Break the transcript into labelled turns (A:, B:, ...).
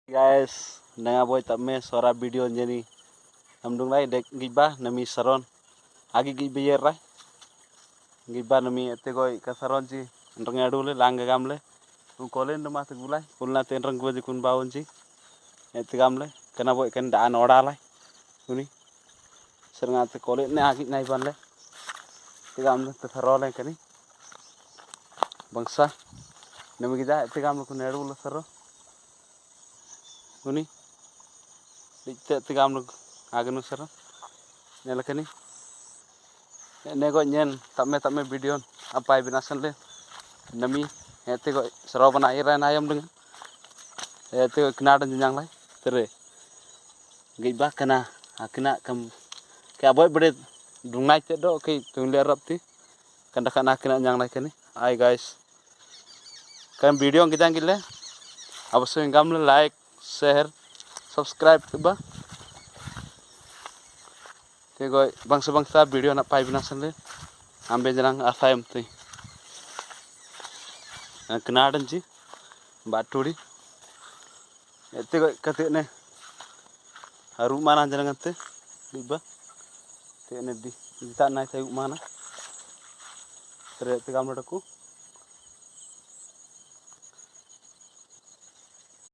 A: Guys, nanga boy tamme sora video jadi amdung lai dek giba nami saron agi giba yer rai giba nami ete goi ka saron ji ndong adule langga gamle un kolen de mat gulai kulna ten rang goji kun baun ji ete gamle kana boy kan daan oda lai uni seranga te kolen ne agi nai banle te gamle te sarole kani bangsa nami gida ete gamle kun adule saro uni te gamle aganu saro nelakani nego nyen tamme video apa binasan le nami ete go serobana ira nayam dengan ete knadan jang lai tere giba kana akna kam ka boy bede dungai te do ke tungle rapti kanda kana akna jang lai kani ai guys kan video kita gile अवश्य gamle like share subscribe ba te goi bangsa video na pai binasan le ambe janang asayam te knadan ji baturi ete goi kate ne haru mana janang te liba te ne di ta nai sai mana tere te gamle ku